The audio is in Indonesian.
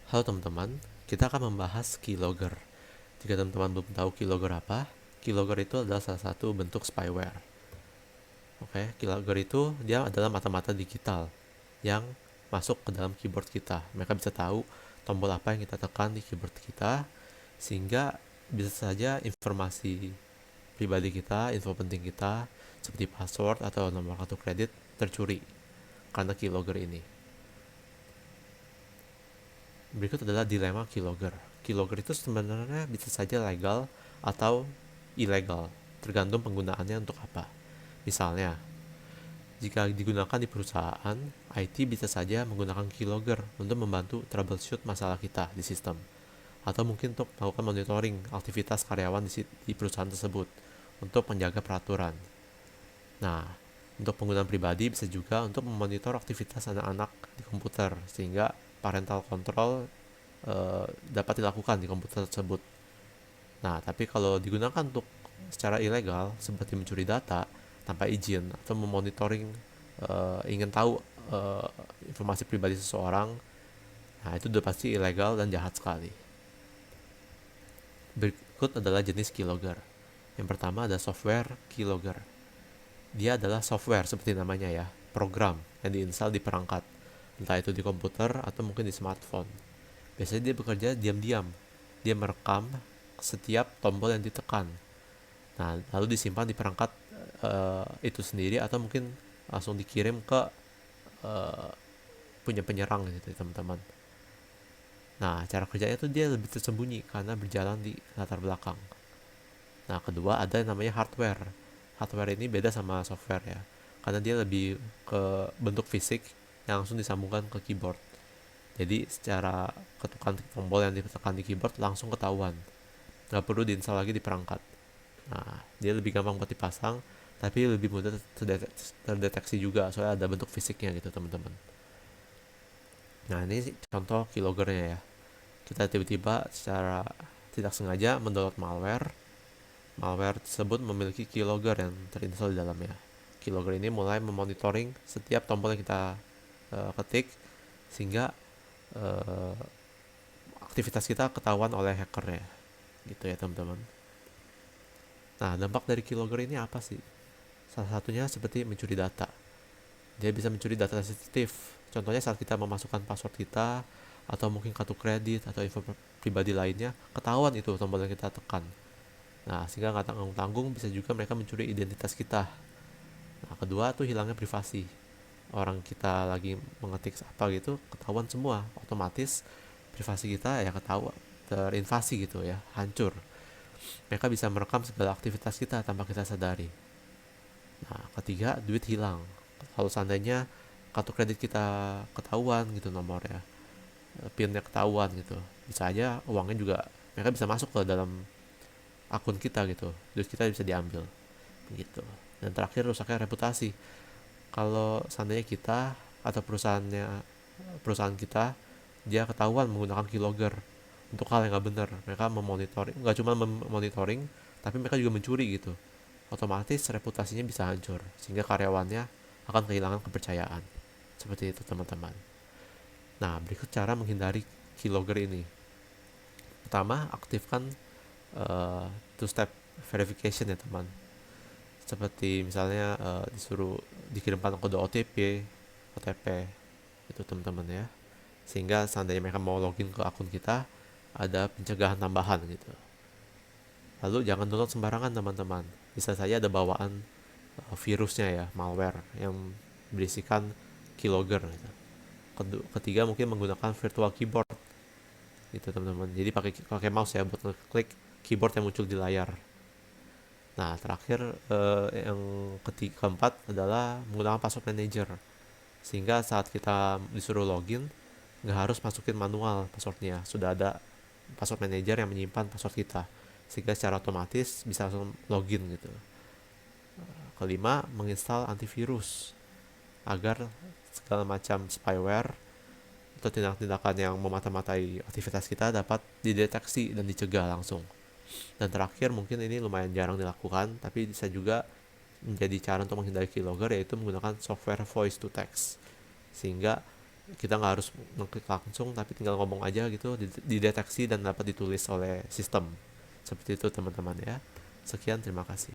Halo teman-teman, kita akan membahas keylogger. Jika teman-teman belum tahu keylogger apa, keylogger itu adalah salah satu bentuk spyware. Oke, keylogger itu dia adalah mata-mata digital yang masuk ke dalam keyboard kita. Mereka bisa tahu tombol apa yang kita tekan di keyboard kita, sehingga bisa saja informasi pribadi kita, info penting kita, seperti password atau nomor kartu kredit tercuri karena keylogger ini. Berikut adalah dilema keylogger. Keylogger itu sebenarnya bisa saja legal atau ilegal, tergantung penggunaannya untuk apa. Misalnya, jika digunakan di perusahaan, IT bisa saja menggunakan keylogger untuk membantu troubleshoot masalah kita di sistem, atau mungkin untuk melakukan monitoring aktivitas karyawan di perusahaan tersebut untuk menjaga peraturan. Nah, untuk penggunaan pribadi bisa juga untuk memonitor aktivitas anak-anak di komputer, sehingga parental control dapat dilakukan di komputer tersebut. Nah, tapi kalau digunakan untuk secara ilegal, seperti mencuri data tanpa izin atau memonitoring, ingin tahu eh, informasi pribadi seseorang, nah itu udah pasti ilegal dan jahat sekali. Berikut adalah jenis keylogger. Yang pertama ada software keylogger. Dia adalah software seperti namanya ya, program yang diinstal di perangkat, entah itu di komputer atau mungkin di smartphone. Biasanya dia bekerja diam-diam. Dia merekam setiap tombol yang ditekan. Nah, lalu disimpan di perangkat itu sendiri atau mungkin langsung dikirim ke uh, punya penyerang gitu teman-teman. Nah, cara kerjanya itu dia lebih tersembunyi karena berjalan di latar belakang. Nah, kedua ada yang namanya hardware. Hardware ini beda sama software ya, karena dia lebih ke bentuk fisik yang langsung disambungkan ke keyboard. Jadi secara ketukan tombol yang ditekan di keyboard langsung ketahuan, nggak perlu diinstal lagi di perangkat. Nah, dia lebih gampang buat dipasang, tapi lebih mudah terdeteksi juga soalnya ada bentuk fisiknya gitu teman-teman. Nah, ini contoh keyloggernya ya. Kita tiba-tiba secara tidak sengaja mendownload malware. Malware tersebut memiliki keylogger yang terinstall di dalamnya. Keylogger ini mulai memonitoring setiap tombol yang kita ketik, sehingga uh, aktivitas kita ketahuan oleh hackernya gitu ya teman-teman. Nah, dampak dari keylogger ini apa sih? Salah satunya seperti mencuri data. Dia bisa mencuri data sensitif. Contohnya saat kita memasukkan password kita, atau mungkin kartu kredit atau info pribadi lainnya, ketahuan itu tombol yang kita tekan. Nah, sehingga nggak tanggung-tanggung bisa juga mereka mencuri identitas kita. Nah, kedua tuh hilangnya privasi. Orang kita lagi mengetik apa gitu, ketahuan semua. Otomatis privasi kita ya ketahuan, terinvasi gitu ya, hancur. Mereka bisa merekam segala aktivitas kita tanpa kita sadari. Nah, ketiga, duit hilang. Kalau seandainya kartu kredit kita ketahuan gitu nomornya, pinnya ketahuan gitu, bisa aja uangnya juga mereka bisa masuk ke dalam akun kita gitu, duit kita bisa diambil gitu. Dan terakhir, rusaknya reputasi. Kalau seandainya kita atau perusahaan kita dia ketahuan menggunakan keylogger untuk hal yang nggak benar, mereka memonitoring, nggak cuma memonitoring, tapi mereka juga mencuri gitu, otomatis reputasinya bisa hancur sehingga karyawannya akan kehilangan kepercayaan. Seperti itu teman-teman. Nah, berikut cara menghindari keylogger ini. Pertama, aktifkan two step verification ya teman. Seperti misalnya disuruh dikirimkan kode OTP itu teman-teman ya. Sehingga seandainya mereka mau login ke akun kita, ada pencegahan tambahan gitu. Lalu jangan download sembarangan teman-teman. Bisa saja ada bawaan virusnya ya, malware yang berisikan keylogger gitu. Ketiga mungkin menggunakan virtual keyboard gitu teman-teman. Jadi pakai pakai mouse ya buat ngeklik keyboard yang muncul di layar. Nah, terakhir yang keempat adalah menggunakan password manager. Sehingga saat kita disuruh login, nggak harus masukin manual passwordnya. Sudah ada password manager yang menyimpan password kita. Sehingga secara otomatis bisa langsung login gitu. Kelima, menginstal antivirus agar segala macam spyware atau tindak-tindakan yang memata-matai aktivitas kita dapat dideteksi dan dicegah langsung. Dan terakhir, mungkin ini lumayan jarang dilakukan, tapi bisa juga menjadi cara untuk menghindari keylogger, yaitu menggunakan software voice to text. Sehingga Kita nggak harus ngeklik langsung, tapi tinggal ngomong aja gitu, dideteksi dan dapat ditulis oleh sistem. Seperti itu teman-teman ya. Sekian, terima kasih.